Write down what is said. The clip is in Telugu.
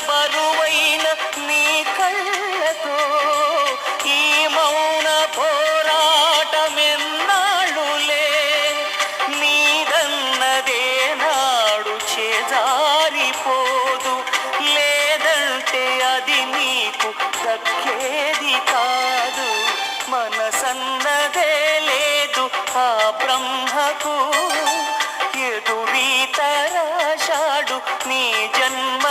బరువైన నీ కళ్ళతో ఈ మౌన పోరాటమెన్నాళ్ళులే నీదన్నదే నాడు చేజారిపోదు లేదంటే అది నీకు దక్కేది కాదు మనసన్నదే లేదు ఆ బ్రహ్మకు ఎదురీతరాశాడు నీ జన్మ